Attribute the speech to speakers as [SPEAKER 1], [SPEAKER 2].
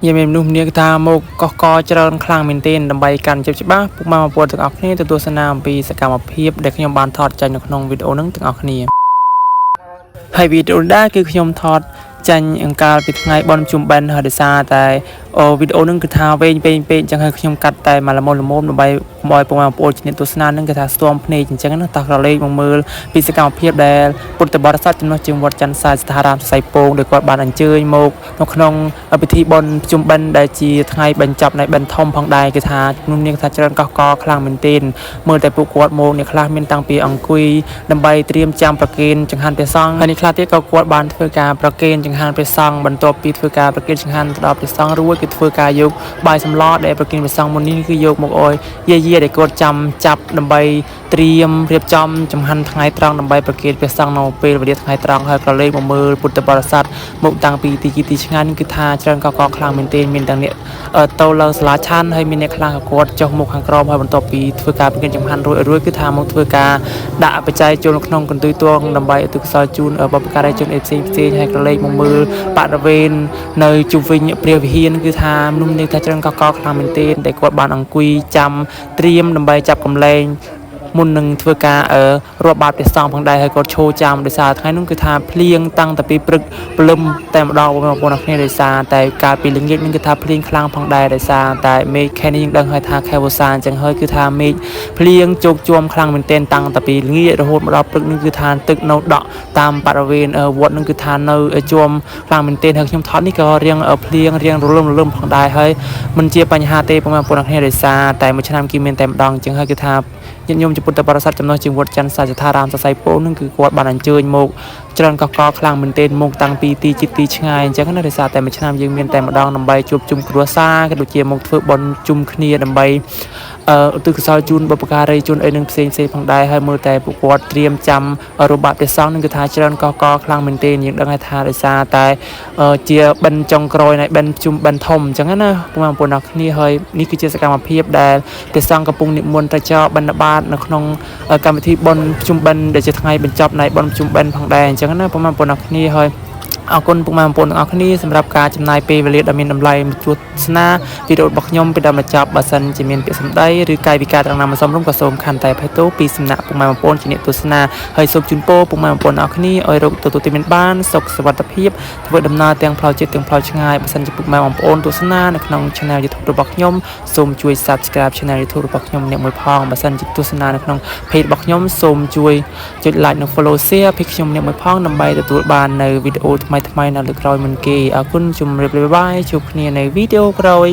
[SPEAKER 1] យាមនោះនាងថាមកកច្រើនខ្លាំងមែនទែនដើម្បីកាន់ជិបច្បាស់ពុកម៉ែបងប្អូនទាំងអស់គ្នាទៅទស្សនាអំពីសកម្មភាពដែលខ្ញុំបានថតចេញនៅក្នុងវីដេអូហ្នឹងទាំងអស់គ្នាហើយវីដេអូនេះគឺខ្ញុំថតចាញ់អង្ការពីថ្ងៃបនជុំបិណ្ឌហើយដោយសារតែវីដេអូហ្នឹងគឺថាវែងពេកអញ្ចឹងហើយខ្ញុំកាត់តែមកល្មមដើម្បីឲ្យបងប្អូនជំនាញទស្សនាហ្នឹងគឺថាស្ទាំភ្នែកអញ្ចឹងណាតោះក្រឡេកមកមើលពីសកម្មភាពដែលពុទ្ធបរិស័ទចំណុះជើងវត្តច័ន្ទសាយស្ថារាមសរសៃពងដោយគាត់បានអញ្ជើញមកនៅក្នុងពិធីបុណ្យជុំបិណ្ឌដែលជាថ្ងៃបញ្ចប់នៃបិណ្ឌធំផងដែរគឺថាជំនាញថាច្រើនកកខ្លាំងមែនទែនមើលតែពួកគាត់មកអ្នកខ្លះមានតាំងពីអង្គុយដើម្បីត្រៀមចាំប្រគេនចង្ហាន់ព្រះសង្ឃហើយអ្នកខ្លះទៀតក៏គាត់បានធ្វើការប្រគេនចង្ហាន់ព្រះសង្ឃបន្ទាប់ពីធ្វើការប្រគេនចង្ហាន់ទៅដល់ព្រះសង្ឃរួចគឺធ្វើការយកបាយសម្លដែលប្រគេនព្រះសង្ឃមុននេះគឺយកមកអោយយាដែលគាត់ចាំចាប់ដើម្បីត្រៀមរៀបចំចង្ហាន់ថ្ងៃត្រង់ដើម្បីប្រគេនព្រះសង្ឃនៅពេលវេលាថ្ងៃត្រង់ហើយក៏លេខមកមើលពុទ្ធបរិស័ទមកតាំងពីទីឆ្ងាយគឺថាច្រើនកកខ្លាំងមែនទែនមានទាំងអ្នកទៅលើសាលាឆាន់ហើយមានអ្នកខ្លះក៏គាត់ចុះមកខាងក្រោមហើយបន្ទាប់ពីធ្វើការប្រគេនចង្ហាន់រួចគឺថាមកធ្វើការដាក់បច្ច័យចូលក្នុងកន្ទុយទួងដើម្បីឧទ្ទិសកុសលជូនបព្វការីជនផ្សេងហើយក៏លេខមកមើលបរិវេណនៅជុំវិញព្រះវិហារគឺថាមនុស្សនេះថាច្រើនកកខ្លាំងមែនទែនដែលគាត់បានអង្គុយចាំត្រៀមដើម្បីចាប់កំឡែងមុននឹងធ្វើការរាប់បាតព្រះសង្ឃផងដែរហើយគាត់ឈោចាំដោយសារថ្ងៃនោះគឺថាភ្លៀងតាំងតែពីព្រឹកព្រលឹមតែម្ដងបងប្អូនគ្នាដោយសារតែកាលពីល្ងាចនឹងគឺថាភ្លៀងខ្លាំងផងដែរដោយសារតែមេឃខែនេះយើងដឹងហើយថាខែវស្សាអញ្ចឹងហើយគឺថាមេឃភ្លៀងជោគជាំខ្លាំងមែនទែនតាំងតែពីល្ងាចរហូតមកដល់ព្រឹកនេះគឺថាទឹកនៅដក់តាមបរិវេណវត្តនឹងគឺថានៅជាំខ្លាំងមែនទែនហើយខ្ញុំថតនេះក៏រៀងភ្លៀងរៀងរលឹមផងដែរហើយមិនជាបញ្ហាទេបងប្អូនគ្នាដោយសារតែមួយឆ្នាំគឺមានតែម្ដងអញ្ចឹងហើយគឺថាញាតិញោមចំពោះពុទ្ធបរិស័ទចំណុះជាវត្តច័ន្ទសាស្ថារាមសរសៃពងនឹងគឺគាត់បានអញ្ជើញមកច្រើនកកខ្លាំងមែនទែនមកតាំងពីទីឆ្ងាយអញ្ចឹងណាដោយសារតែមួយឆ្នាំយើងមានតែម្ដងដើម្បីជួបជុំគ្រួសារក៏ដូចជាមកធ្វើបុណ្យជុំគ្នាដើម្បីឧទ្ទិសកុសលជូនបុព្វការីជនអីនឹងផ្សេងផងដែរហើយមើលតែពួកគាត់ត្រៀមចាំរបាតព្រះសង្ឃនឹងគឺថាច្រើនកកខ្លាំងមែនទែនយើងដឹងថាដោយសារតែជាបិណ្ឌចុងក្រោយនៃបិណ្ឌជុំបិណ្ឌធំអញ្ចឹងណាបងប្អូនអរគ្នាហើយនេះគឺជាសកម្មភាពដែលព្រះសង្ឃកំពុងនិមន្តទៅចោបិណ្ឌបាតនៅក្នុងកម្មវិធីបុណ្យជុំបិណ្ឌដែលជាថ្ងៃបញ្ចប់នៃបុណ្យជុំបិណ្ឌផងដែរអញ្ចឹងណាបងប្អូនអរគ្នាហើយអរគុណពុកម៉ែបងប្អូនទាំងអស់គ្នាសម្រាប់ការចំណាយពេលវេលាដ៏មានតម្លៃមកទស្សនាវីដេអូរបស់ខ្ញុំពីដើមដល់ចប់បើសិនជាមានពាក្យសម្ដីឬកាយវិការត្រង់ណាមិនសមរម្យក៏សូមខន្តីអភ័យទោសពីសំណាក់ពុកម៉ែបងប្អូនជាអ្នកទស្សនាហើយសូមជូនពរពុកម៉ែបងប្អូនទាំងអស់គ្នាឲ្យរកទទួលទានបានសុខសុវត្ថិភាពធ្វើដំណើរទាំងផ្លូវចិត្តទាំងផ្លូវឆ្ងាយបើសិនជាពុកម៉ែបងប្អូនទស្សនានៅក្នុង Channel YouTube របស់ខ្ញុំសូមជួយ Subscribe Channel YouTube របស់ខ្ញុំអ្នកមួយផងបើសិនជាទស្សនានៅក្នុង Page របស់ខ្ញុំសូមជួយចុច Like និង Follow Share Page ខ្ញុំអ្នកមួយផងដើម្បីទទួលបាននៅវីដេអូថ្មីៗនៅលើក្រោយមុនគេអរគុណជម្រាបលាបាយជួបគ្នានៅវីដេអូក្រោយ